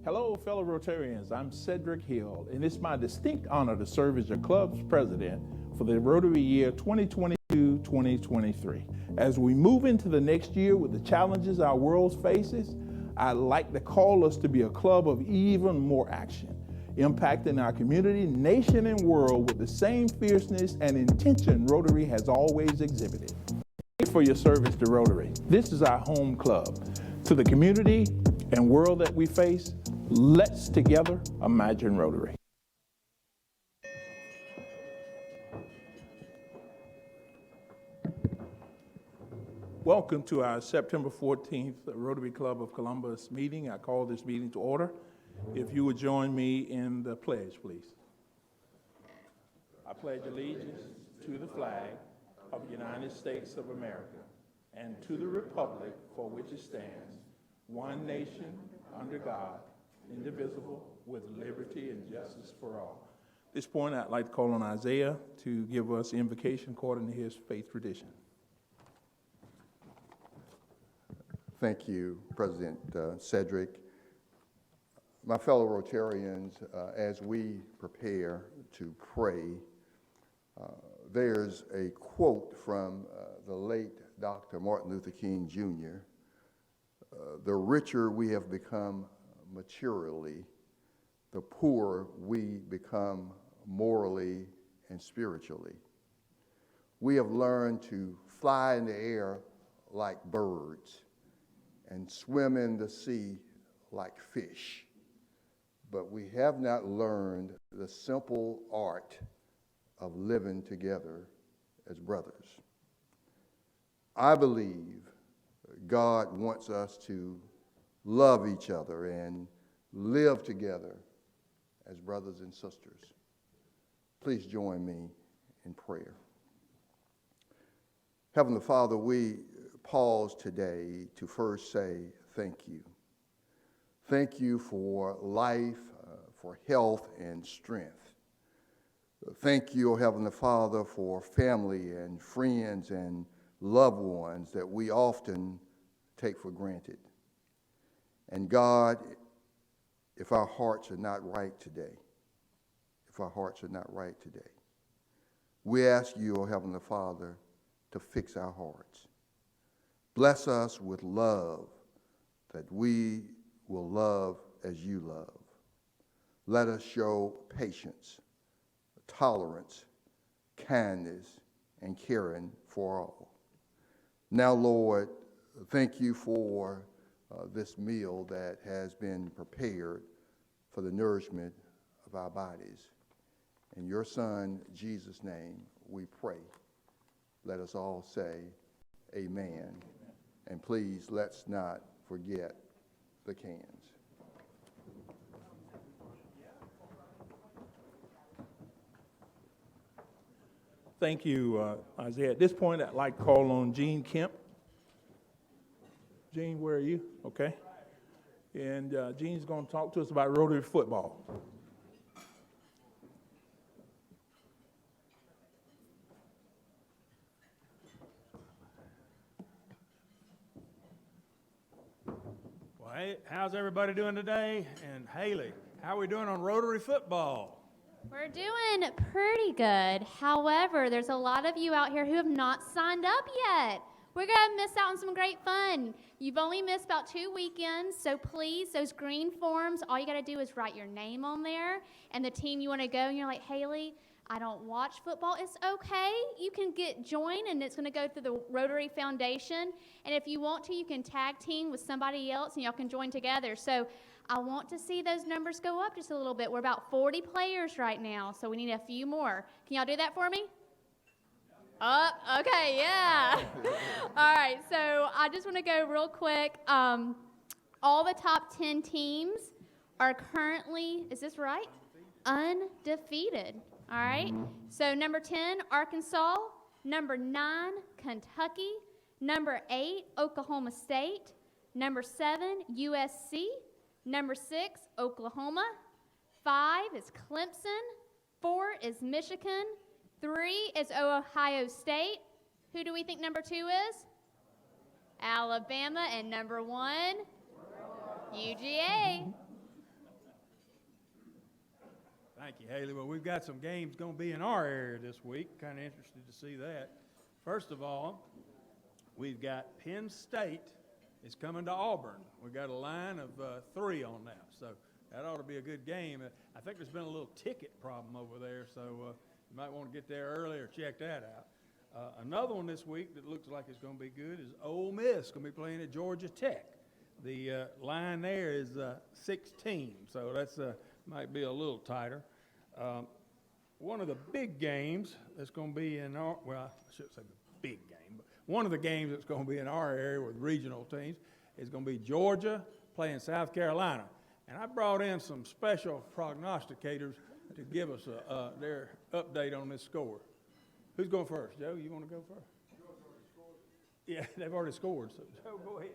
Hello, fellow Rotarians. I'm Cedric Hill, and it's my distinct honor to serve as your club's president for the Rotary year 2022-2023. As we move into the next year with the challenges our world faces, I'd like to call us to be a club of even more action, impacting our community, nation, and world with the same fierceness and intention Rotary has always exhibited. Thank you for your service to Rotary. This is our home club. To the community and world that we face, let's together imagine Rotary. Welcome to our September 14th Rotary Club of Columbus meeting. I call this meeting to order. If you would join me in the pledge, please. I pledge allegiance to the flag of the United States of America and to the republic for which it stands, one nation, under God, indivisible, with liberty and justice for all. At this point, I'd like to call on Isaiah to give us the invocation according to his faith tradition. Thank you, President Cedric. My fellow Rotarians, as we prepare to pray, there's a quote from the late Dr. Martin Luther King Jr. The richer we have become materially, the poorer we become morally and spiritually. We have learned to fly in the air like birds and swim in the sea like fish, but we have not learned the simple art of living together as brothers. I believe God wants us to love each other and live together as brothers and sisters. Please join me in prayer. Heavenly Father, we pause today to first say thank you. Thank you for life, for health and strength. Thank you, O Heavenly Father, for family and friends and loved ones that we often take for granted. And God, if our hearts are not right today, we ask you, O Heavenly Father, to fix our hearts. Bless us with love, that we will love as you love. Let us show patience, tolerance, kindness, and caring for all. Now, Lord, thank you for this meal that has been prepared for the nourishment of our bodies. In your Son, Jesus' name, we pray. Let us all say amen. And please, let's not forget the cans. Thank you, Isaiah. At this point, I'd like to call on Gene Kemp. Gene, where are you? Okay. And Gene's going to talk to us about Rotary football. Well, hey, how's everybody doing today? And Haley, how are we doing on Rotary football? We're doing pretty good. However, there's a lot of you out here who have not signed up yet. We're going to miss out on some great fun. You've only missed about 2 weekends, so please, those green forms, all you got to do is write your name on there and the team you want to go. And you're like, Haley, I don't watch football. It's okay. You can join, and it's going to go through the Rotary Foundation. And if you want to, you can tag team with somebody else, and y'all can join together. So I want to see those numbers go up just a little bit. We're about 40 players right now, so we need a few more. Can y'all do that for me? Okay, yeah. All right, so I just want to go real quick. All the top 10 teams are currently, is this right? Undefeated. All right, so number 10, Arkansas. Number 9, Kentucky. Number 8, Oklahoma State. Number 7, USC. Number 6, Oklahoma. 5 is Clemson. 4 is Michigan. 3 is Ohio State. Who do we think number 2 is? Alabama. And number 1, UGA. Thank you, Haley. Well, we've got some games going to be in our area this week. Kind of interested to see that. First of all, we've got Penn State is coming to Auburn. We've got a line of 3 on that, so that ought to be a good game. I think there's been a little ticket problem over there, so you might want to get there early or check that out. Another one this week that looks like it's going to be good is Ole Miss going to be playing at Georgia Tech. The line there is 16, so that's might be a little tighter. One of the big games that's going to be in our, well, I shouldn't say the big game, but one of the games that's going to be in our area with regional teams is going to be Georgia playing South Carolina. And I brought in some special prognosticators to give us their update on this score. Who's going first? Joe, you want to go first? Joe's already scored. Yeah, they've already scored, so Joe, go ahead.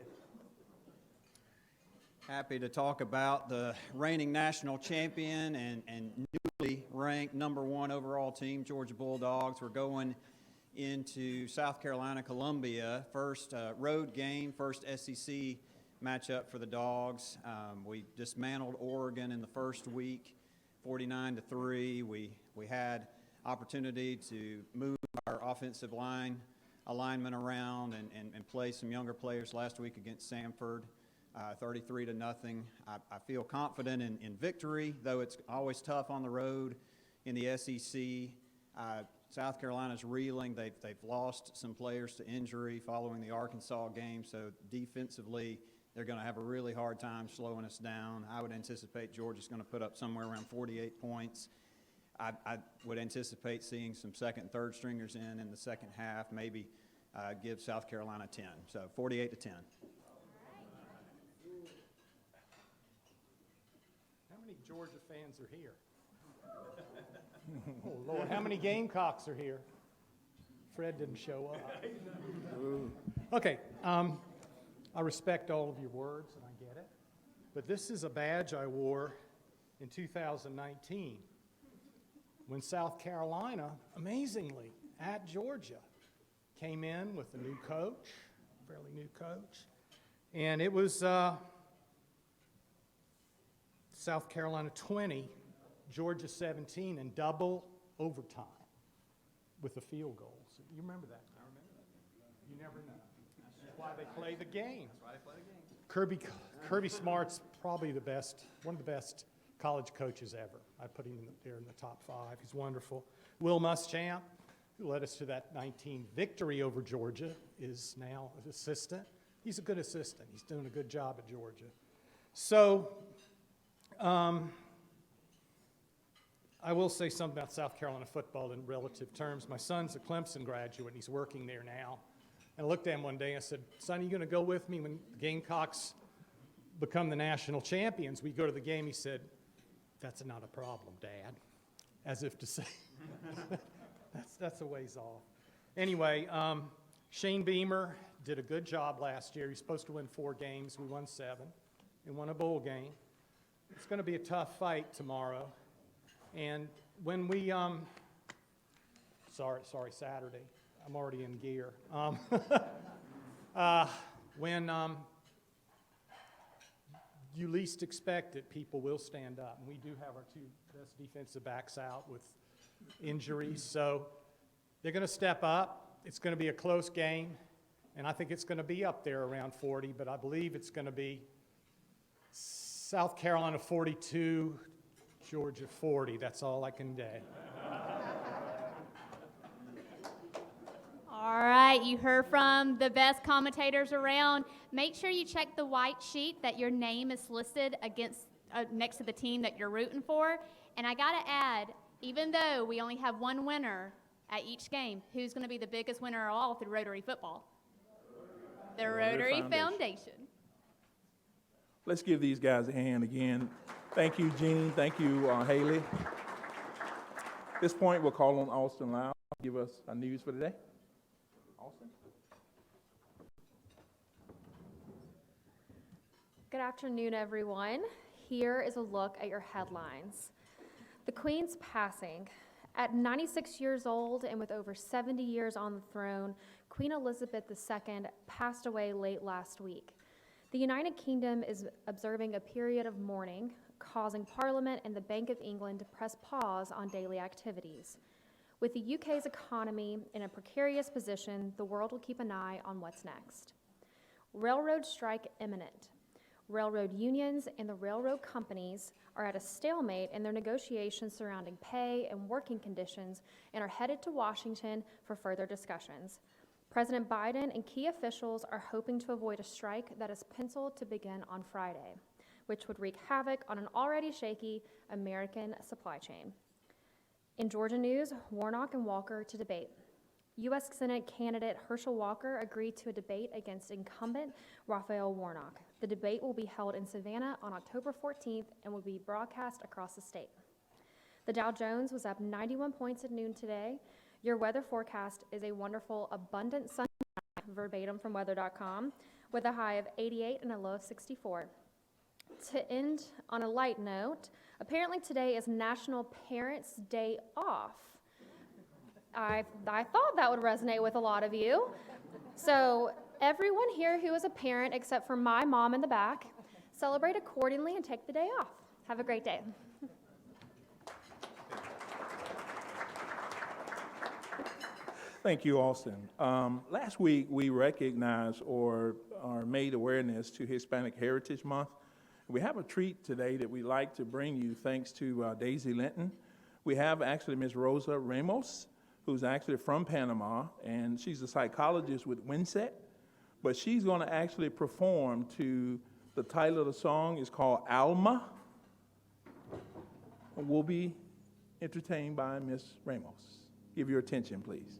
Happy to talk about the reigning national champion and newly ranked #1 overall team, Georgia Bulldogs. We're going into South Carolina, Columbia. First road game, first SEC matchup for the Dogs. We dismantled Oregon in the first week, 49-3. We had opportunity to move our offensive line alignment around and play some younger players last week against Samford. 33-0. I feel confident in victory, though it's always tough on the road in the SEC. South Carolina's reeling. They've lost some players to injury following the Arkansas game, so defensively they're going to have a really hard time slowing us down. I would anticipate Georgia's going to put up somewhere around 48 points. I would anticipate seeing some second and third stringers in the second half, maybe give South Carolina 10. So 48-10. How many Georgia fans are here? Oh, Lord, how many Gamecocks are here? Fred didn't show up. Okay, I respect all of your words, and I get it. But this is a badge I wore in 2019 when South Carolina, amazingly, at Georgia, came in with a new coach, fairly new coach, and it was South Carolina 20, Georgia 17, and double overtime with a field goal. So you remember that? I remember that. You never know. That's why they play the game. That's why they play the game. Kirby Smart's probably one of the best college coaches ever. I put him there in the top 5. He's wonderful. Will Muschamp, who led us to that 19 victory over Georgia, is now an assistant. He's a good assistant. He's doing a good job at Georgia. So I will say something about South Carolina football in relative terms. My son's a Clemson graduate, and he's working there now. And I looked at him one day and I said, "Son, are you going to go with me when the Gamecocks become the national champions?" We go to the game. He said, "That's not a problem, Dad." As if to say, that's a ways off. Anyway, Shane Beamer did a good job last year. He's supposed to win 4 games. We won 7 and won a bowl game. It's going to be a tough fight tomorrow. And when we, Saturday. I'm already in gear. When you least expect it, people will stand up. And we do have our 2 best defensive backs out with injuries. So they're going to step up. It's going to be a close game. And I think it's going to be up there around 40, but I believe it's going to be South Carolina 42, Georgia 40. That's all I can say. All right, you heard from the best commentators around. Make sure you check the white sheet that your name is listed next to the team that you're rooting for. And I got to add, even though we only have 1 winner at each game, who's going to be the biggest winner of all through Rotary football? The Rotary Foundation. Let's give these guys a hand again. Thank you, Jeannie. Thank you, Haley. At this point, we'll call on Austin Lau to give us our news for today. Austin? Good afternoon, everyone. Here is a look at your headlines. The Queen's passing. At 96 years old and with over 70 years on the throne, Queen Elizabeth II passed away late last week. The United Kingdom is observing a period of mourning causing Parliament and the Bank of England to press pause on daily activities. With the UK's economy in a precarious position, the world will keep an eye on what's next. Railroad strike imminent. Railroad unions and the railroad companies are at a stalemate in their negotiations surrounding pay and working conditions and are headed to Washington for further discussions. President Biden and key officials are hoping to avoid a strike that is penciled to begin on Friday, which would wreak havoc on an already shaky American supply chain. In Georgia news, Warnock and Walker to debate. U.S. Senate candidate Herschel Walker agreed to a debate against incumbent Raphael Warnock. The debate will be held in Savannah on October 14th and will be broadcast across the state. The Dow Jones was up 91 points at noon today. Your weather forecast is a wonderful, abundant sunshine, verbatim from weather.com, with a high of 88 and a low of 64. To end on a light note, apparently today is National Parents' Day Off. I thought that would resonate with a lot of you. So everyone here who is a parent, except for my mom in the back, celebrate accordingly and take the day off. Have a great day. Thank you, Austin. Last week, we recognized or made awareness to Hispanic Heritage Month. We have a treat today that we'd like to bring you thanks to Daisy Linton. We have actually Ms. Rosa Ramos, who's actually from Panama, and she's a psychologist with WinSet, but she's going to actually perform to the title of the song is called Alma. And we'll be entertained by Ms. Ramos. Give your attention, please.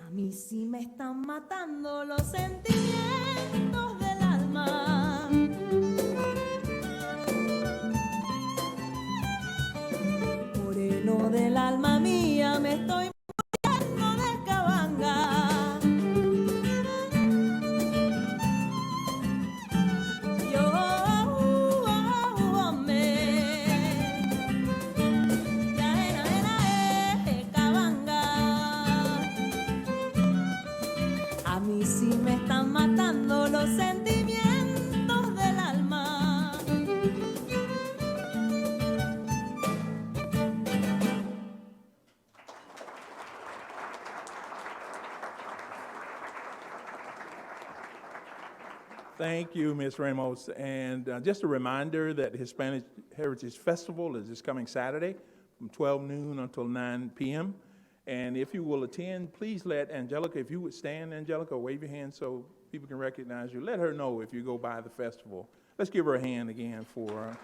A mí sí me están matando los sentimientos del alma. Moreno del alma mía, me estoy muriendo de cabanga. Yo me están matando los sentimientos del alma. Thank you, Ms. Ramos. And just a reminder that the Hispanic Heritage Festival is this coming Saturday from 12 noon until 9 p.m. And if you will attend, please let Angelica, if you would stand, Angelica, wave your hand so people can recognize you. Let her know if you go by the festival. Let's give her a hand again for a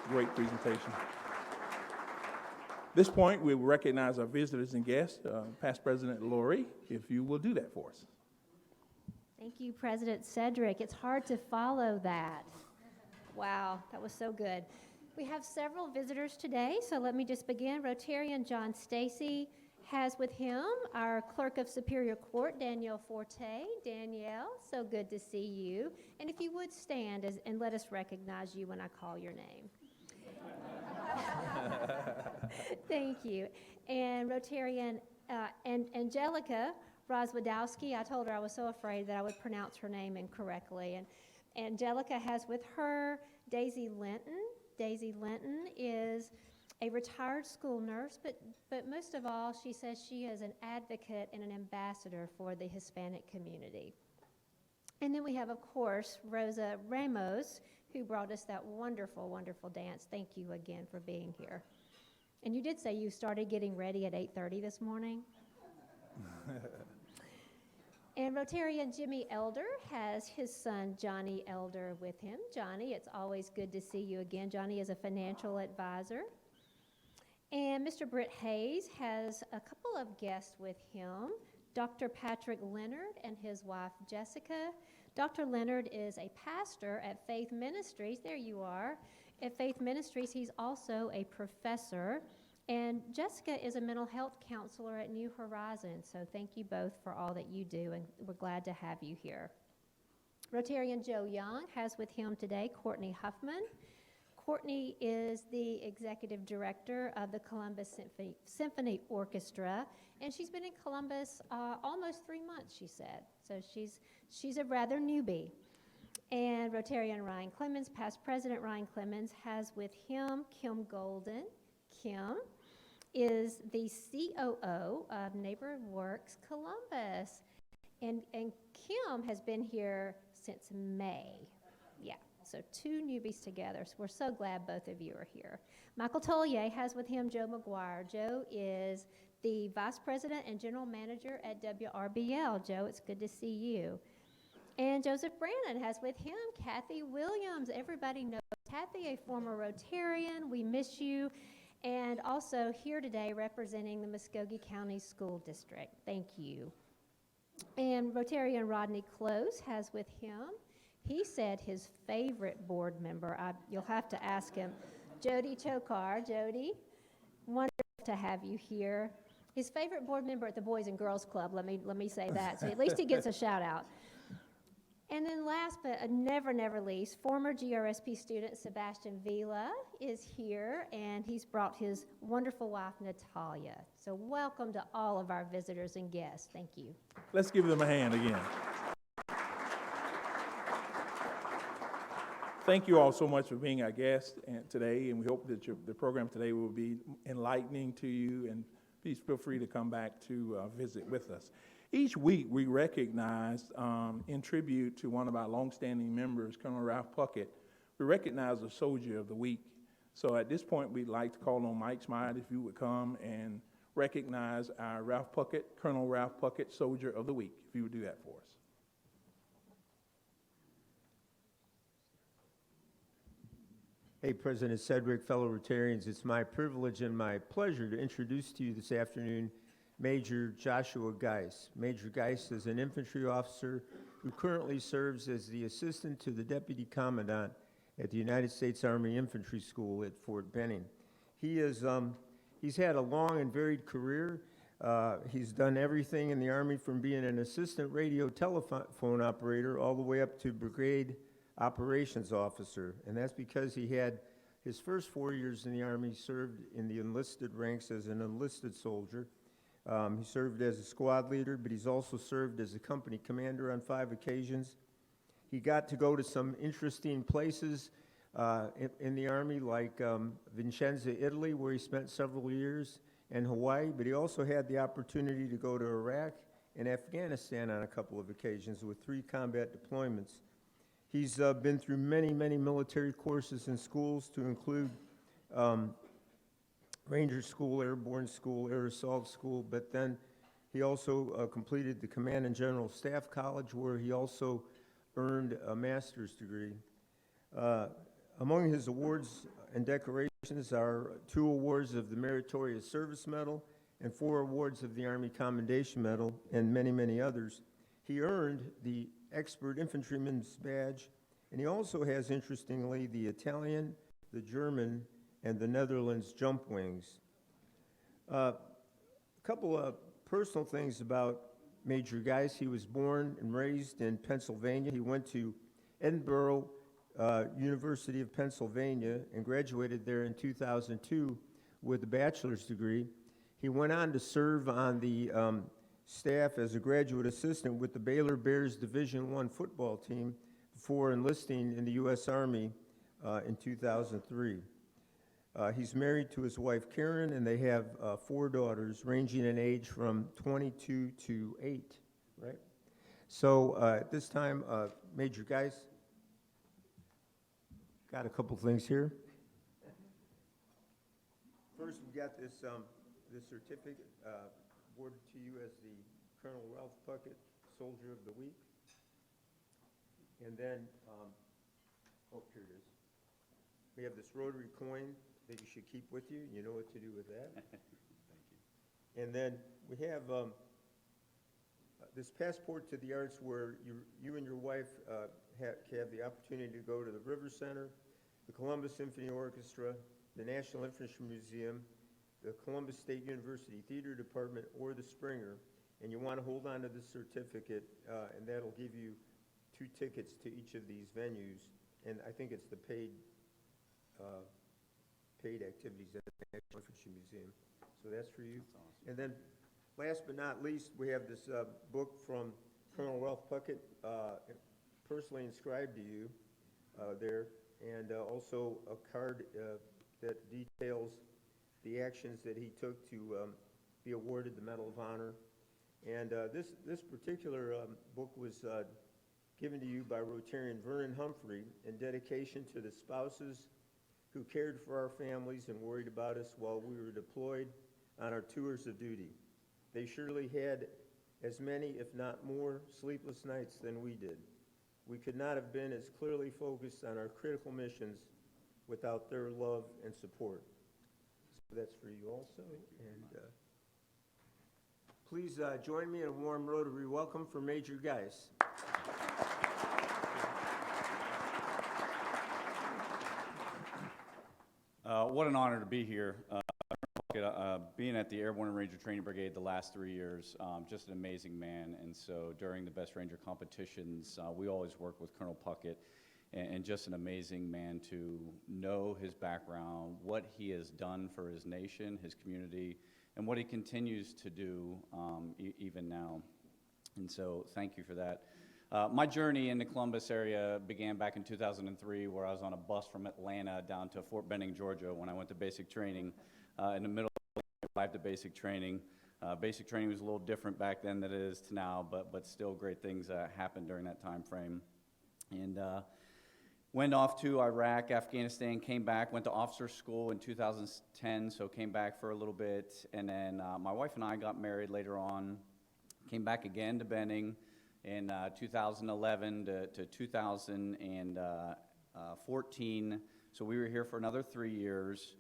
great presentation. At this point, we will recognize our visitors and guests. Past President Lori, if you will do that for us. Thank you, President Cedric. It's hard to follow that. Wow, that was so good. We have several visitors today, so let me just begin. Rotarian John Stacy has with him our Clerk of Superior Court, Danielle Forte. Danielle, so good to see you. And if you would stand and let us recognize you when I call your name. Thank you. And Rotarian and Angelica Rozwadowski, I told her I was so afraid that I would pronounce her name incorrectly. And Angelica has with her Daisy Linton. Daisy Linton is a retired school nurse, but most of all, she says she is an advocate and an ambassador for the Hispanic community. And then we have, of course, Rosa Ramos, who brought us that wonderful, wonderful dance. Thank you again for being here. And you did say you started getting ready at 8:30 this morning? And Rotarian Jimmy Elder has his son Johnny Elder with him. Johnny, it's always good to see you again. Johnny is a financial advisor. And Mr. Britt Hayes has a couple of guests with him, Dr. Patrick Leonard and his wife Jessica. Dr. Leonard is a pastor at Faith Ministries. There you are. At Faith Ministries, he's also a professor. And Jessica is a mental health counselor at New Horizons. So thank you both for all that you do, and we're glad to have you here. Rotarian Joe Young has with him today Courtney Huffman. Courtney is the executive director of the Columbus Symphony Orchestra, and she's been in Columbus almost 3 months, she said. So she's a rather newbie. And Rotarian Ryan Clemens, past president Ryan Clemens, has with him Kim Golden. Kim is the COO of Neighborhood Works Columbus. And Kim has been here since May. Yeah, so 2 newbies together. So we're so glad both of you are here. Michael Tollier has with him Joe McGuire. Joe is the vice president and general manager at WRBL. Joe, it's good to see you. And Joseph Brannon has with him Kathy Williams. Everybody knows Kathy, a former Rotarian. We miss you. And also here today representing the Muscogee County School District. Thank you. And Rotarian Rodney Close has with him, he said his favorite board member, you'll have to ask him, Jody Chokar. Jody, wonderful to have you here. His favorite board member at the Boys and Girls Club, let me say that, so at least he gets a shout out. And then last but never least, former GRSP student Sebastian Vila is here, and he's brought his wonderful wife, Natalia. So welcome to all of our visitors and guests. Thank you. Let's give them a hand again. Thank you all so much for being our guests today, and we hope that the program today will be enlightening to you, and please feel free to come back to visit with us. Each week, we recognize, in tribute to one of our longstanding members, Colonel Ralph Puckett, we recognize a Soldier of the Week. So at this point, we'd like to call on Mike Smythe, if you would come and recognize our Ralph Puckett, Colonel Ralph Puckett, Soldier of the Week, if you would do that for us. Hey, President Cedric, fellow Rotarians, it's my privilege and my pleasure to introduce to you this afternoon Major Joshua Geis. Major Geis is an infantry officer who currently serves as the assistant to the Deputy Commandant at the United States Army Infantry School at Fort Benning. He's had a long and varied career. He's done everything in the Army from being an assistant radio telephone operator all the way up to brigade operations officer. And that's because he had his first 4 years in the Army served in the enlisted ranks as an enlisted soldier. He served as a squad leader, but he's also served as a company commander on 5 occasions. He got to go to some interesting places in the Army, like Vicenza, Italy, where he spent several years, and Hawaii, but he also had the opportunity to go to Iraq and Afghanistan on a couple of occasions with 3 combat deployments. He's been through many, many military courses and schools, to include Ranger School, Airborne School, Air Assault School, but then He also completed the Command and General Staff College, where he also earned a master's degree. Among his awards and decorations are 2 awards of the Meritorious Service Medal and 4 awards of the Army Commendation Medal, and many, many others. He earned the Expert Infantryman's Badge, and he also has, interestingly, the Italian, the German, and the Netherlands Jump Wings. A couple of personal things about Major Geis. He was born and raised in Pennsylvania. He went to Edinburgh University of Pennsylvania and graduated there in 2002 with a bachelor's degree. He went on to serve on the staff as a graduate assistant with the Baylor Bears Division I football team before enlisting in the U.S. Army in 2003. He's married to his wife Karen, and they have 4 daughters ranging in age from 22 to 8, right? So at this time, Major Geis, got a couple things here. First, we got this certificate awarded to you as the Colonel Ralph Puckett Soldier of the Week. And then, oh, here it is. We have this rotary coin that you should keep with you. You know what to do with that. Thank you. And then we have this Passport to the Arts, where you and your wife have the opportunity to go to the River Center, the Columbus Symphony Orchestra, the National Infantry Museum, the Columbus State University Theater Department, or the Springer, and you want to hold on to this certificate, and that'll give you 2 tickets to each of these venues, and I think it's the paid activities at the National Infantry Museum. So that's for you. That's awesome. And then, last but not least, we have this book from Colonel Ralph Puckett, personally inscribed to you there, and also a card that details the actions that he took to be awarded the Medal of Honor. And this particular book was given to you by Rotarian Vernon Humphrey in dedication to the spouses who cared for our families and worried about us while we were deployed on our tours of duty. They surely had as many, if not more, sleepless nights than we did. We could not have been as clearly focused on our critical missions without their love and support. So that's for you also. And please join me in a warm Rotary welcome for Major Geis. What an honor to be here. Being at the Airborne and Ranger Training Brigade the last 3 years, just an amazing man. And so during the Best Ranger competitions, we always work with Colonel Puckett, and just an amazing man to know his background, what he has done for his nation, his community, and what he continues to do even now. And so thank you for that. My journey in the Columbus area began back in 2003, where I was on a bus from Atlanta down to Fort Benning, Georgia, when I went to basic training. In the middle of life to basic training. Basic training was a little different back then than it is to now, but still great things happened during that time frame. And went off to Iraq, Afghanistan, came back, went to officer school in 2010, so came back for a little bit. And then my wife and I got married later on, came back again to Benning in 2011 to 2014. So we were here for another 3 years.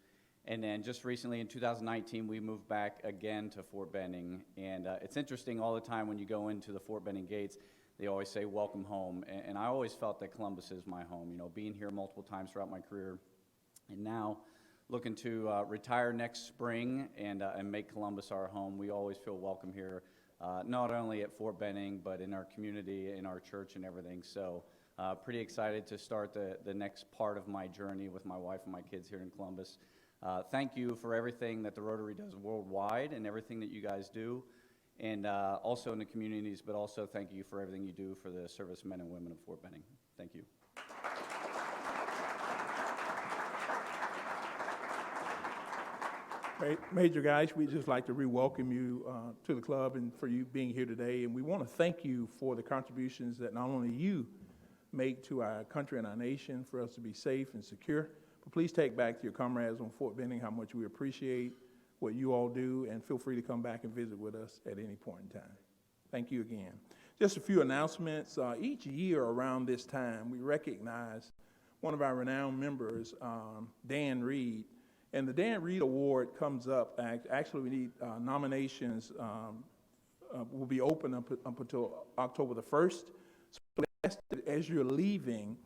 And then just recently in 2019, we moved back again to Fort Benning. And it's interesting, all the time when you go into the Fort Benning gates, they always say, welcome home. And I always felt that Columbus is my home, you know, being here multiple times throughout my career. And now looking to retire next spring and make Columbus our home. We always feel welcome here, not only at Fort Benning, but in our community, in our church and everything. So pretty excited to start the next part of my journey with my wife and my kids here in Columbus. Thank you for everything that the Rotary does worldwide and everything that you guys do, and also in the communities, but also thank you for everything you do for the servicemen and women of Fort Benning. Thank you. Major Geis, we'd just like to re-welcome you to the club and for you being here today. And we want to thank you for the contributions that not only you make to our country and our nation for us to be safe and secure, but please take back to your comrades on Fort Benning how much we appreciate what you all do, and feel free to come back and visit with us at any point in time. Thank you again. Just a few announcements. Each year around this time, we recognize one of our renowned members, Dan Reed. And the Dan Reed Award comes up, actually we need nominations, will be open up until October the 1st. So as you're leaving,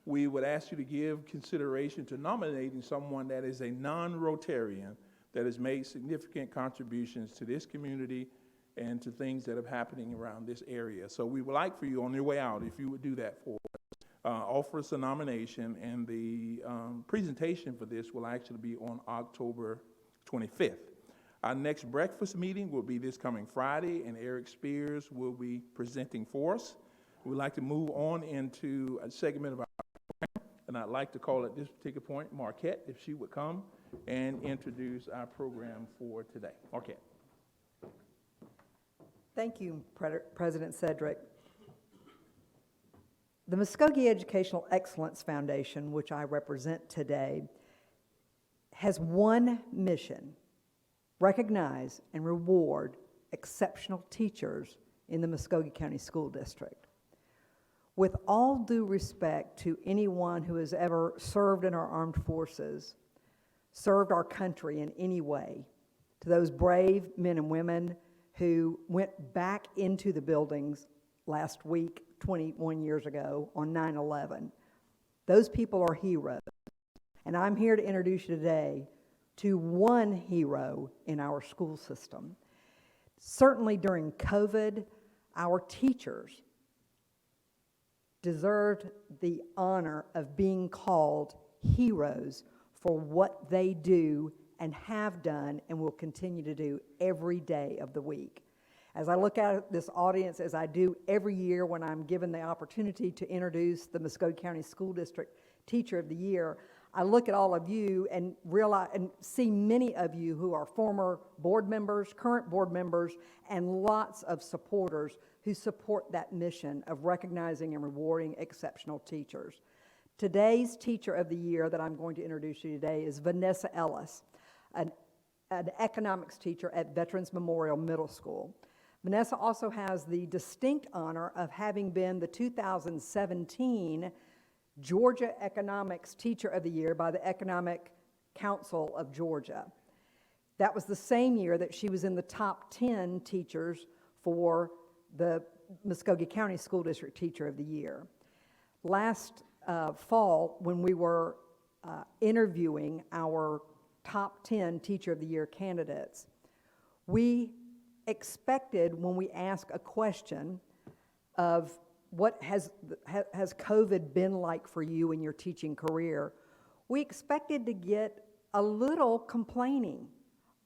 we would ask you to give consideration to nominating someone that is a non-Rotarian that has made significant contributions to this community and to things that are happening around this area. So we would like for you on your way out, if you would do that for us, offer us a nomination, and the presentation for this will actually be on October 25th. Our next breakfast meeting will be this coming Friday, and Eric Spears will be presenting for us. We'd like to move on into a segment of our program, and I'd like to call at this particular point Marquette, if she would come and introduce our program for today. Marquette. Thank you, President Cedric. The Muscogee Educational Excellence Foundation, which I represent today, has one mission: recognize and reward exceptional teachers in the Muscogee County School District. With all due respect to anyone who has ever served in our armed forces, served our country in any way, to those brave men and women who went back into the buildings last week, 21 years ago, on 9/11. Those people are heroes. And I'm here to introduce you today to one hero in our school system. Certainly during COVID, our teachers deserved the honor of being called heroes for what they do and have done and will continue to do every day of the week. As I look at this audience, as I do every year when I'm given the opportunity to introduce the Muscogee County School District Teacher of the Year, I look at all of you and realize and see many of you who are former board members, current board members, and lots of supporters who support that mission of recognizing and rewarding exceptional teachers. Today's Teacher of the Year that I'm going to introduce you today is Vanessa Ellis, an economics teacher at Veterans Memorial Middle School. Vanessa also has the distinct honor of having been the 2017 Georgia Economics Teacher of the Year by the Economic Council of Georgia. That was the same year that she was in the top 10 teachers for the Muscogee County School District Teacher of the Year. Last fall, when we were interviewing our top 10 Teacher of the Year candidates, we expected, when we ask a question of what has COVID been like for you in your teaching career, we expected to get a little complaining,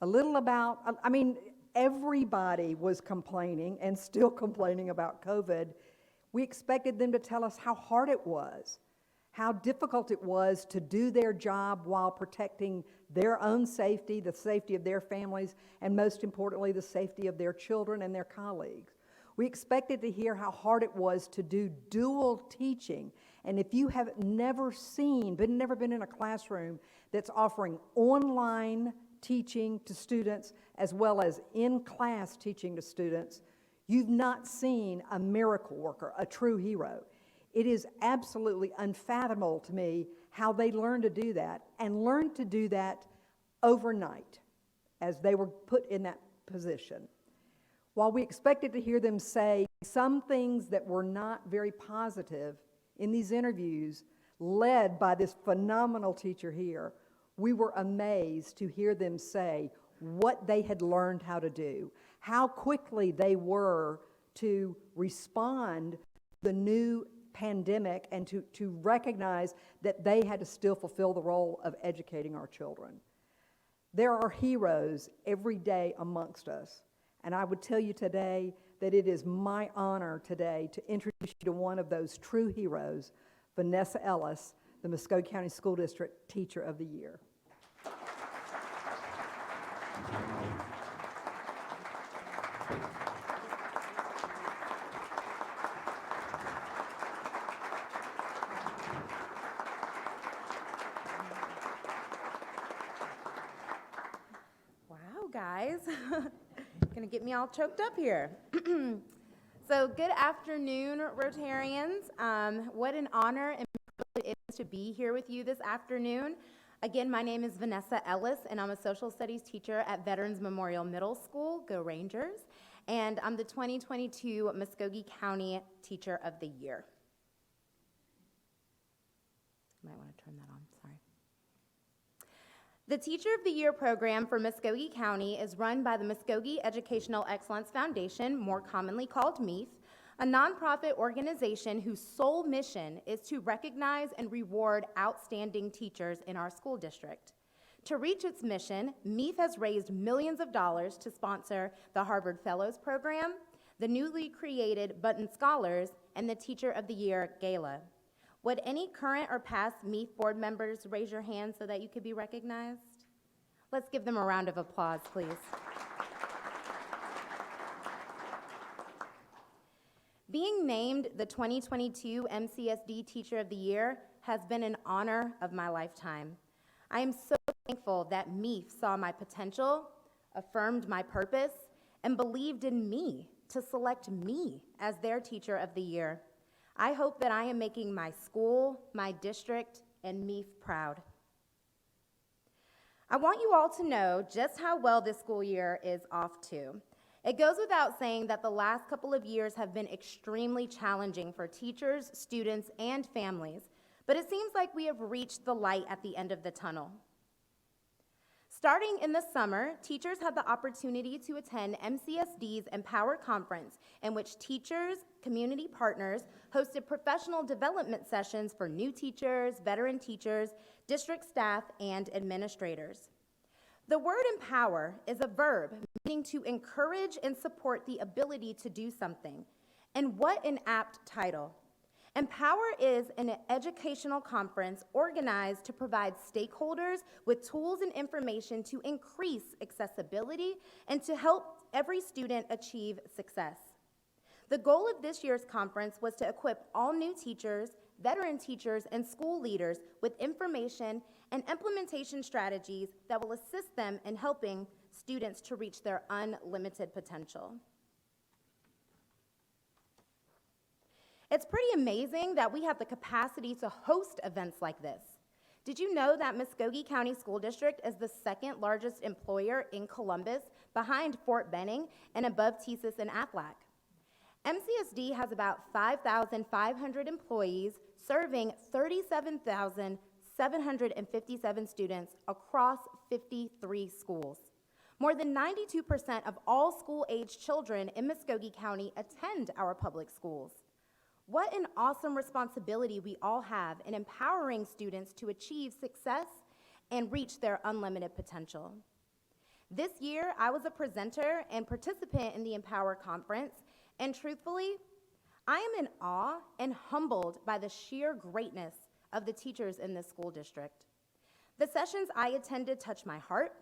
a little about, I mean, everybody was complaining and still complaining about COVID. We expected them to tell us how hard it was, how difficult it was to do their job while protecting their own safety, the safety of their families, and most importantly, the safety of their children and their colleagues. We expected to hear how hard it was to do dual teaching. And if you have never been in a classroom that's offering online teaching to students as well as in-class teaching to students, you've not seen a miracle worker, a true hero. It is absolutely unfathomable to me how they learned to do that, and learned to do that overnight as they were put in that position. While we expected to hear them say some things that were not very positive in these interviews, led by this phenomenal teacher here, we were amazed to hear them say what they had learned how to do, how quickly they were to respond to the new pandemic and to recognize that they had to still fulfill the role of educating our children. There are heroes every day amongst us, and I would tell you today that it is my honor today to introduce you to one of those true heroes, Vanessa Ellis, the Muscogee County School District Teacher of the Year. Wow, guys. Gonna get me all choked up here. So good afternoon, Rotarians. What an honor and privilege it is to be here with you this afternoon. Again, my name is Vanessa Ellis, and I'm a social studies teacher at Veterans Memorial Middle School, Go Rangers, and I'm the 2022 Muscogee County Teacher of the Year. Might want to turn that on, sorry. The Teacher of the Year program for Muscogee County is run by the Muscogee Educational Excellence Foundation, more commonly called MEEF, a nonprofit organization whose sole mission is to recognize and reward outstanding teachers in our school district. To reach its mission, MEEF has raised millions of dollars to sponsor the Harvard Fellows Program, the newly created Button Scholars, and the Teacher of the Year Gala. Would any current or past MEEF board members raise your hand so that you could be recognized? Let's give them a round of applause, please. Being named the 2022 MCSD Teacher of the Year has been an honor of my lifetime. I am so thankful that MEEF saw my potential, affirmed my purpose, and believed in me to select me as their Teacher of the Year. I hope that I am making my school, my district, and MEEF proud. I want you all to know just how well this school year is off to. It goes without saying that the last couple of years have been extremely challenging for teachers, students, and families, but it seems like we have reached the light at the end of the tunnel. Starting in the summer, teachers had the opportunity to attend MCSD's Empower Conference, in which teachers, community partners hosted professional development sessions for new teachers, veteran teachers, district staff, and administrators. The word empower is a verb meaning to encourage and support the ability to do something. And what an apt title. Empower is an educational conference organized to provide stakeholders with tools and information to increase accessibility and to help every student achieve success. The goal of this year's conference was to equip all new teachers, veteran teachers, and school leaders with information and implementation strategies that will assist them in helping students to reach their unlimited potential. It's pretty amazing that we have the capacity to host events like this. Did you know that Muscogee County School District is the second largest employer in Columbus, behind Fort Benning and above TSIS and Aflac? MCSD has about 5,500 employees serving 37,757 students across 53 schools. More than 92% of all school-aged children in Muscogee County attend our public schools. What an awesome responsibility we all have in empowering students to achieve success and reach their unlimited potential. This year, I was a presenter and participant in the Empower Conference, and truthfully, I am in awe and humbled by the sheer greatness of the teachers in this school district. The sessions I attended touched my heart,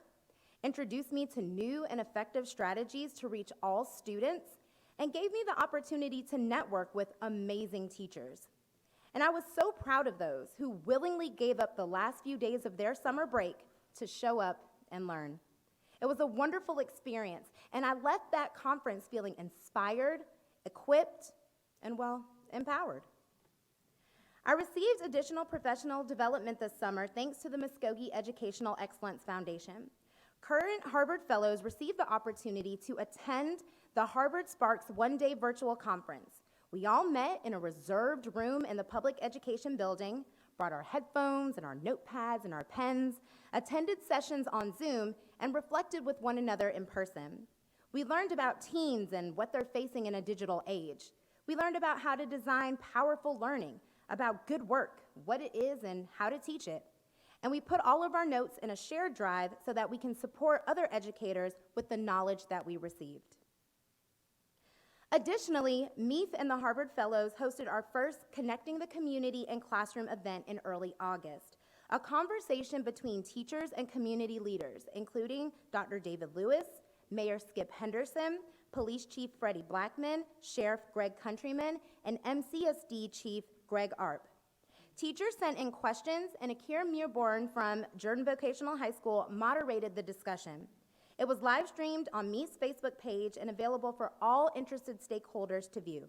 introduced me to new and effective strategies to reach all students, and gave me the opportunity to network with amazing teachers. And I was so proud of those who willingly gave up the last few days of their summer break to show up and learn. It was a wonderful experience, and I left that conference feeling inspired, equipped, and, well, empowered. I received additional professional development this summer thanks to the Muscogee Educational Excellence Foundation. Current Harvard Fellows received the opportunity to attend the Harvard Sparks one-day virtual conference. We all met in a reserved room in the public education building, brought our headphones and our notepads and our pens, attended sessions on Zoom, and reflected with one another in person. We learned about teens and what they're facing in a digital age. We learned about how to design powerful learning, about good work, what it is, and how to teach it. And we put all of our notes in a shared drive so that we can support other educators with the knowledge that we received. Additionally, MEEF and the Harvard Fellows hosted our first Connecting the Community and Classroom event in early August, a conversation between teachers and community leaders, including Dr. David Lewis, Mayor Skip Henderson, Police Chief Freddie Blackman, Sheriff Greg Countryman, and MCSD Chief Greg Arp. Teachers sent in questions, and Akira Muirborn from Jordan Vocational High School moderated the discussion. It was live streamed on ME's Facebook page and available for all interested stakeholders to view.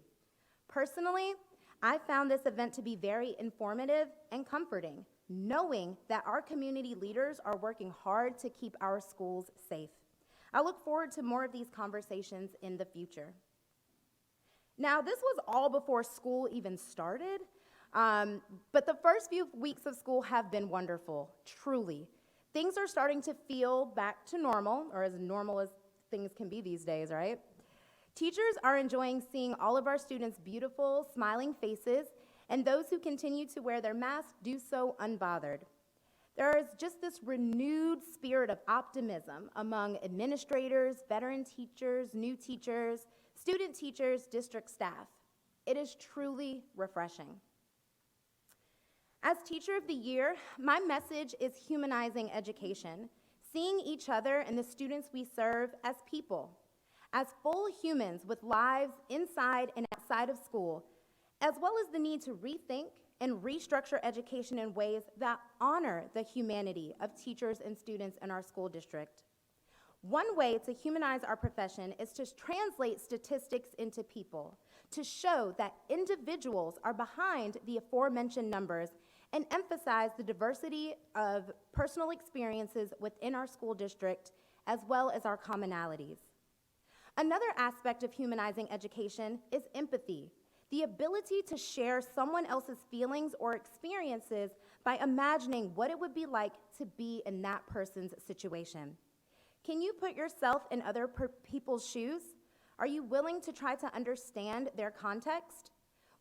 Personally, I found this event to be very informative and comforting, knowing that our community leaders are working hard to keep our schools safe. I look forward to more of these conversations in the future. Now, this was all before school even started, but the first few weeks of school have been wonderful, truly. Things are starting to feel back to normal, or as normal as things can be these days, right? Teachers are enjoying seeing all of our students' beautiful, smiling faces, and those who continue to wear their masks do so unbothered. There is just this renewed spirit of optimism among administrators, veteran teachers, new teachers, student teachers, district staff. It is truly refreshing. As Teacher of the Year, my message is humanizing education, seeing each other and the students we serve as people, as full humans with lives inside and outside of school, as well as the need to rethink and restructure education in ways that honor the humanity of teachers and students in our school district. One way to humanize our profession is to translate statistics into people, to show that individuals are behind the aforementioned numbers and emphasize the diversity of personal experiences within our school district as well as our commonalities. Another aspect of humanizing education is empathy, the ability to share someone else's feelings or experiences by imagining what it would be like to be in that person's situation. Can you put yourself in other people's shoes? Are you willing to try to understand their context?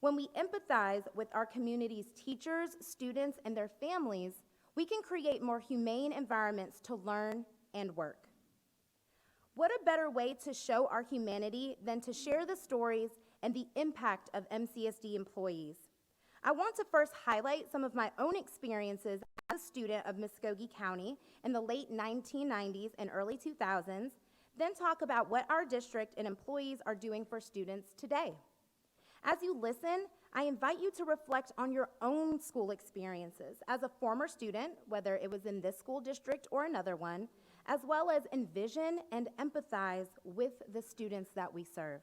When we empathize with our community's teachers, students, and their families, we can create more humane environments to learn and work. What a better way to show our humanity than to share the stories and the impact of MCSD employees. I want to first highlight some of my own experiences as a student of Muscogee County in the late 1990s and early 2000s, then talk about what our district and employees are doing for students today. As you listen, I invite you to reflect on your own school experiences as a former student, whether it was in this school district or another one, as well as envision and empathize with the students that we serve.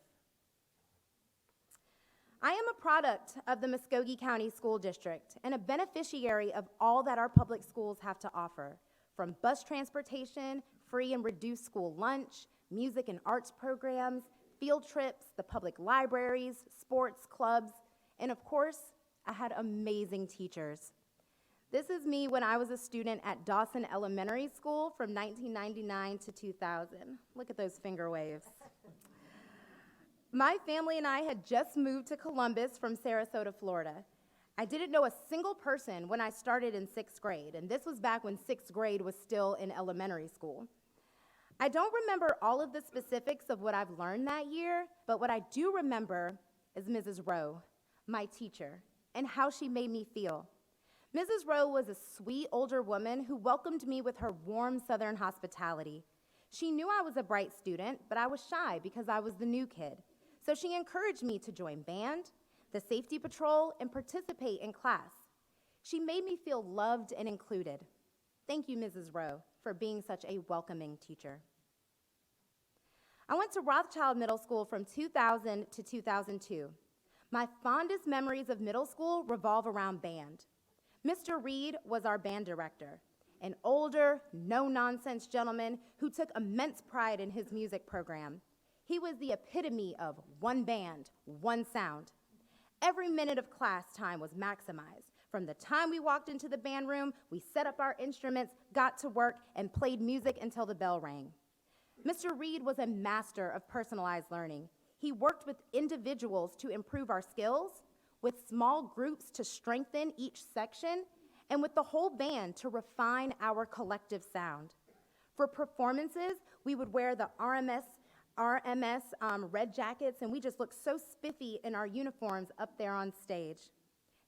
I am a product of the Muscogee County School District and a beneficiary of all that our public schools have to offer, from bus transportation, free and reduced school lunch, music and arts programs, field trips, the public libraries, sports clubs, and of course, I had amazing teachers. This is me when I was a student at Dawson Elementary School from 1999 to 2000. Look at those finger waves. My family and I had just moved to Columbus from Sarasota, Florida. I didn't know a single person when I started in 6th grade, and this was back when 6th grade was still in elementary school. I don't remember all of the specifics of what I've learned that year, but what I do remember is Mrs. Rowe, my teacher, and how she made me feel. Mrs. Rowe was a sweet older woman who welcomed me with her warm Southern hospitality. She knew I was a bright student, but I was shy because I was the new kid. So she encouraged me to join band, the safety patrol, and participate in class. She made me feel loved and included. Thank you, Mrs. Rowe, for being such a welcoming teacher. I went to Rothschild Middle School from 2000 to 2002. My fondest memories of middle school revolve around band. Mr. Reed was our band director, an older, no-nonsense gentleman who took immense pride in his music program. He was the epitome of one band, one sound. Every minute of class time was maximized. From the time we walked into the band room, we set up our instruments, got to work, and played music until the bell rang. Mr. Reed was a master of personalized learning. He worked with individuals to improve our skills, with small groups to strengthen each section, and with the whole band to refine our collective sound. For performances, we would wear the RMS red jackets, and we just looked so spiffy in our uniforms up there on stage.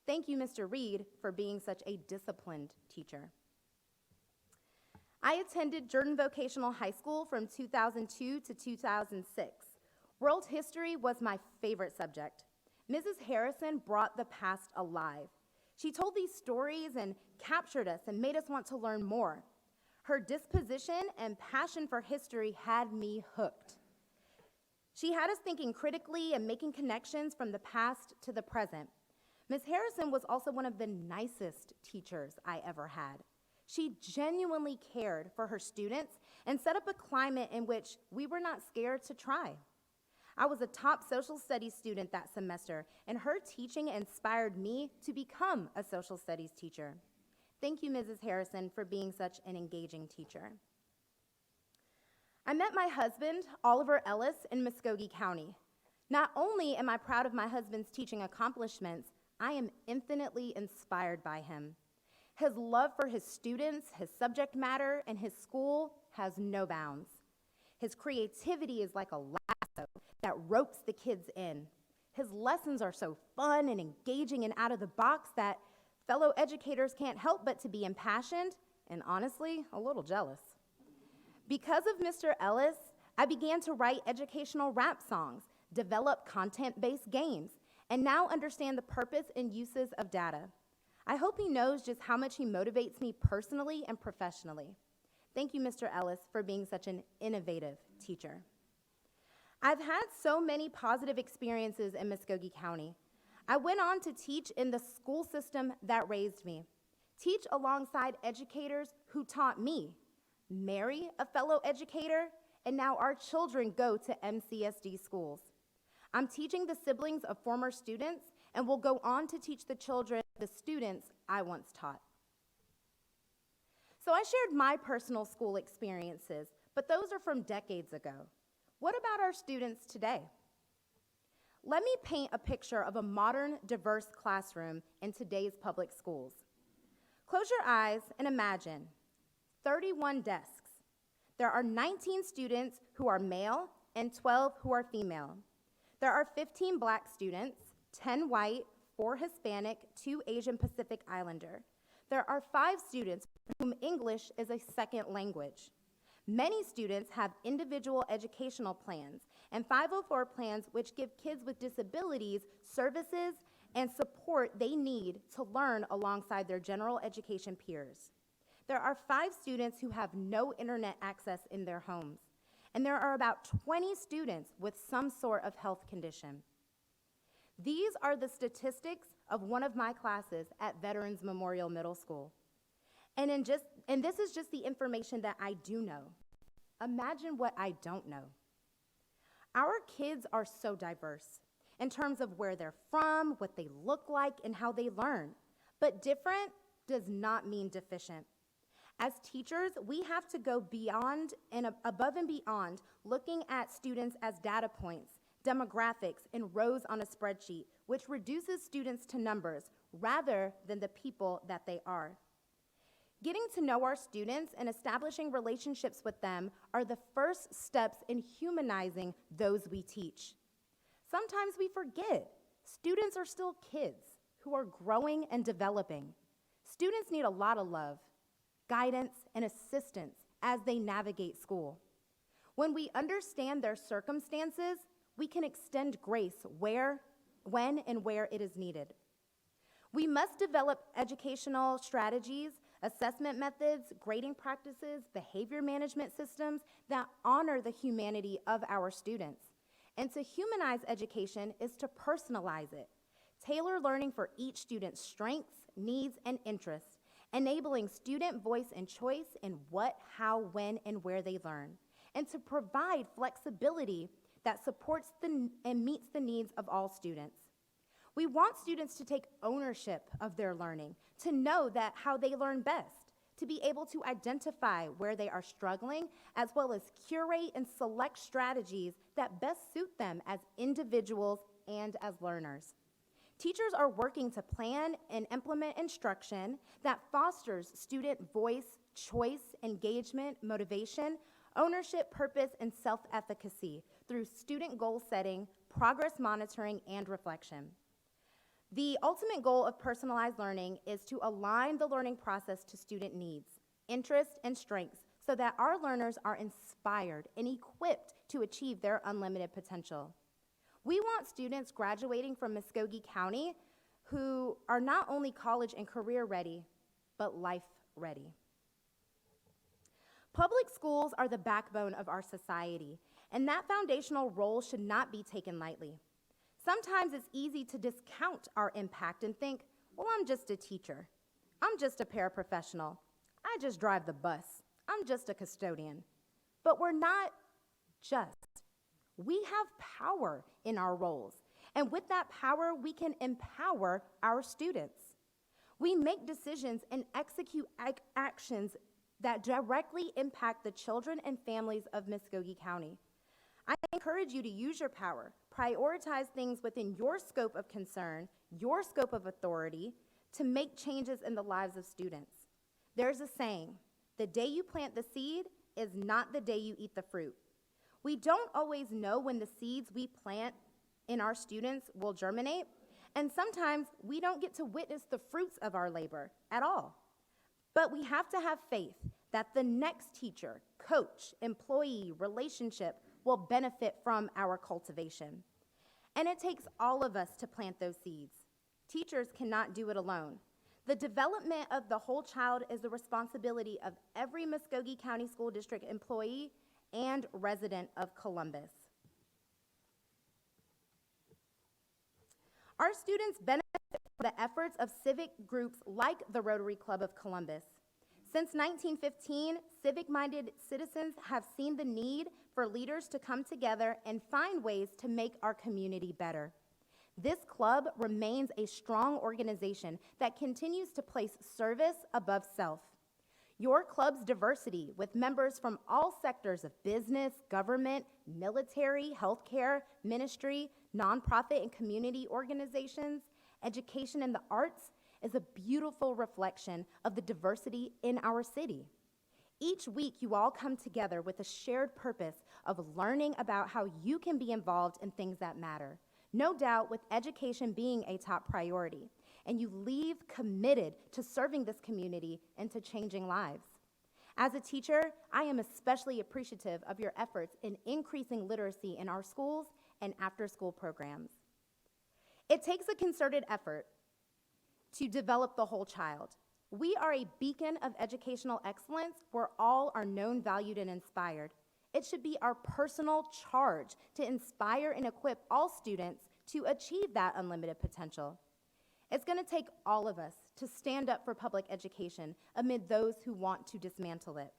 Thank you, Mr. Reed, for being such a disciplined teacher. I attended Jordan Vocational High School from 2002 to 2006. World history was my favorite subject. Mrs. Harrison brought the past alive. She told these stories and captured us and made us want to learn more. Her disposition and passion for history had me hooked. She had us thinking critically and making connections from the past to the present. Ms. Harrison was also one of the nicest teachers I ever had. She genuinely cared for her students and set up a climate in which we were not scared to try. I was a top social studies student that semester, and her teaching inspired me to become a social studies teacher. Thank you, Mrs. Harrison, for being such an engaging teacher. I met my husband, Oliver Ellis, in Muscogee County. Not only am I proud of my husband's teaching accomplishments, I am infinitely inspired by him. His love for his students, his subject matter, and his school has no bounds. His creativity is like a lasso that ropes the kids in. His lessons are so fun and engaging and out of the box that fellow educators can't help but to be impassioned and honestly, a little jealous. Because of Mr. Ellis, I began to write educational rap songs, develop content-based games, and now understand the purpose and uses of data. I hope he knows just how much he motivates me personally and professionally. Thank you, Mr. Ellis, for being such an innovative teacher. I've had so many positive experiences in Muscogee County. I went on to teach in the school system that raised me, teach alongside educators who taught me, marry a fellow educator, and now our children go to MCSD schools. I'm teaching the siblings of former students and will go on to teach the children, the students I once taught. So I shared my personal school experiences, but those are from decades ago. What about our students today? Let me paint a picture of a modern, diverse classroom in today's public schools. Close your eyes and imagine 31 desks. There are 19 students who are male and 12 who are female. There are 15 black students, 10 white, 4 Hispanic, 2 Asian Pacific Islander. There are 5 students for whom English is a second language. Many students have individual educational plans and 504 plans which give kids with disabilities services and support they need to learn alongside their general education peers. There are 5 students who have no internet access in their homes, and there are about 20 students with some sort of health condition. These are the statistics of one of my classes at Veterans Memorial Middle School. And this is just the information that I do know. Imagine what I don't know. Our kids are so diverse in terms of where they're from, what they look like, and how they learn. But different does not mean deficient. As teachers, we have to go beyond and above and beyond looking at students as data points, demographics, and rows on a spreadsheet, which reduces students to numbers rather than the people that they are. Getting to know our students and establishing relationships with them are the first steps in humanizing those we teach. Sometimes we forget students are still kids who are growing and developing. Students need a lot of love, guidance, and assistance as they navigate school. When we understand their circumstances, we can extend grace where, when, and where it is needed. We must develop educational strategies, assessment methods, grading practices, behavior management systems that honor the humanity of our students. And to humanize education is to personalize it, tailor learning for each student's strengths, needs, and interests, enabling student voice and choice in what, how, when, and where they learn, and to provide flexibility that supports and meets the needs of all students. We want students to take ownership of their learning, to know that how they learn best, to be able to identify where they are struggling, as well as curate and select strategies that best suit them as individuals and as learners. Teachers are working to plan and implement instruction that fosters student voice, choice, engagement, motivation, ownership, purpose, and self-efficacy through student goal setting, progress monitoring, and reflection. The ultimate goal of personalized learning is to align the learning process to student needs, interests, and strengths so that our learners are inspired and equipped to achieve their unlimited potential. We want students graduating from Muscogee County who are not only college and career ready, but life ready. Public schools are the backbone of our society, and that foundational role should not be taken lightly. Sometimes it's easy to discount our impact and think, well, I'm just a teacher. I'm just a paraprofessional. I just drive the bus. I'm just a custodian. But we're not just. We have power in our roles, and with that power, we can empower our students. We make decisions and execute actions that directly impact the children and families of Muscogee County. I encourage you to use your power, prioritize things within your scope of concern, your scope of authority, to make changes in the lives of students. There's a saying, the day you plant the seed is not the day you eat the fruit. We don't always know when the seeds we plant in our students will germinate, and sometimes we don't get to witness the fruits of our labor at all. But we have to have faith that the next teacher, coach, employee, relationship will benefit from our cultivation. And it takes all of us to plant those seeds. Teachers cannot do it alone. The development of the whole child is the responsibility of every Muscogee County School District employee and resident of Columbus. Our students benefit from the efforts of civic groups like the Rotary Club of Columbus. Since 1915, civic-minded citizens have seen the need for leaders to come together and find ways to make our community better. This club remains a strong organization that continues to place service above self. Your club's diversity, with members from all sectors of business, government, military, healthcare, ministry, nonprofit and community organizations, education, and the arts, is a beautiful reflection of the diversity in our city. Each week, you all come together with a shared purpose of learning about how you can be involved in things that matter. No doubt, with education being a top priority, and you leave committed to serving this community and to changing lives. As a teacher, I am especially appreciative of your efforts in increasing literacy in our schools and after-school programs. It takes a concerted effort to develop the whole child. We are a beacon of educational excellence where all are known, valued, and inspired. It should be our personal charge to inspire and equip all students to achieve that unlimited potential. It's going to take all of us to stand up for public education amid those who want to dismantle it.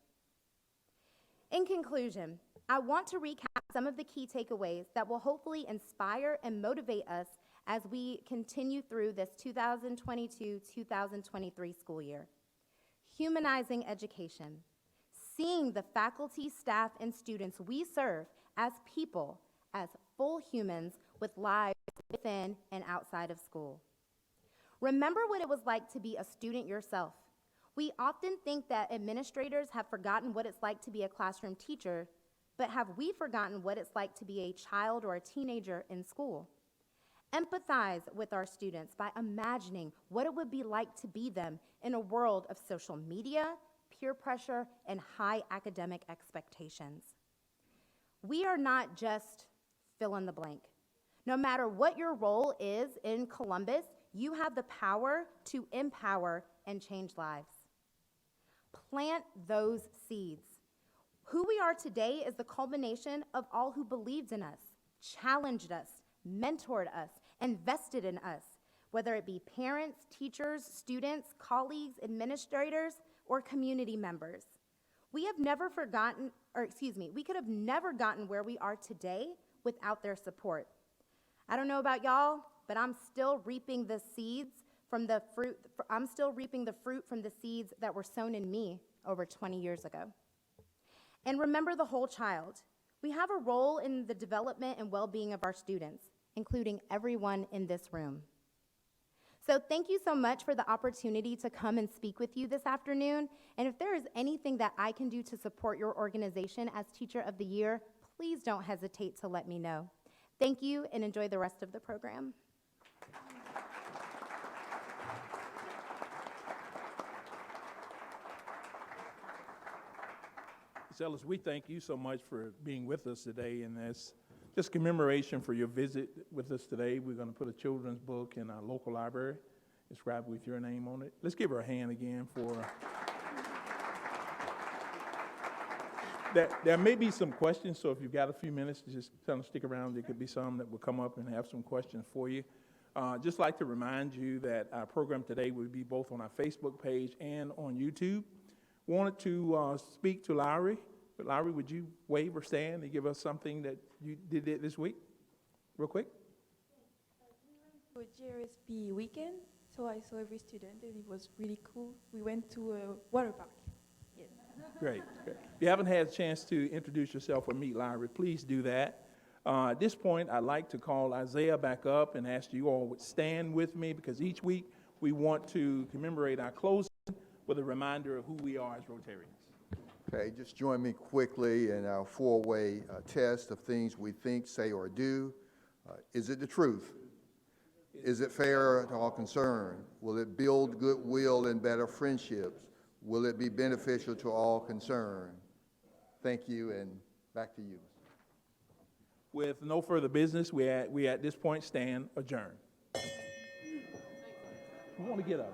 In conclusion, I want to recap some of the key takeaways that will hopefully inspire and motivate us as we continue through this 2022-2023 school year. Humanizing education, seeing the faculty, staff, and students we serve as people, as full humans with lives within and outside of school. Remember what it was like to be a student yourself. We often think that administrators have forgotten what it's like to be a classroom teacher, but have we forgotten what it's like to be a child or a teenager in school? Empathize with our students by imagining what it would be like to be them in a world of social media, peer pressure, and high academic expectations. We are not just fill in the blank. No matter what your role is in Columbus, you have the power to empower and change lives. Plant those seeds. Who we are today is the culmination of all who believed in us, challenged us, mentored us, invested in us, whether it be parents, teachers, students, colleagues, administrators, or community members. We could have never gotten where we are today without their support. I don't know about y'all, but I'm still reaping the seeds from the fruit. I'm still reaping the fruit from the seeds that were sown in me over 20 years ago. And remember the whole child. We have a role in the development and well-being of our students, including everyone in this room. So thank you so much for the opportunity to come and speak with you this afternoon. And if there is anything that I can do to support your organization as Teacher of the Year, please don't hesitate to let me know. Thank you, and enjoy the rest of the program. Ms. Ellis, we thank you so much for being with us today, and as just commemoration for your visit with us today, we're going to put a children's book in our local library, inscribed with your name on it. Let's give her a hand again for There may be some questions, so if you've got a few minutes, just kind of stick around. There could be some that will come up and have some questions for you. Just like to remind you that our program today will be both on our Facebook page and on YouTube. Wanted to speak to Lowry. But Lowry, would you wave or stand and give us something that you did this week, real quick? For JRSP weekend, so I saw every student, and it was really cool. We went to a water park. Yes. Great. If you haven't had a chance to introduce yourself or meet Lowry, please do that. At this point, I'd like to call Isaiah back up and ask you all would stand with me, because each week we want to commemorate our closing with a reminder of who we are as Rotarians. Okay, just join me quickly in our four-way test of things we think, say, or do. Is it the truth? Is it fair to all concerned? Will it build goodwill and better friendships? Will it be beneficial to all concerned? Thank you, and back to you. With no further business, we at this point stand adjourned. You want to get up?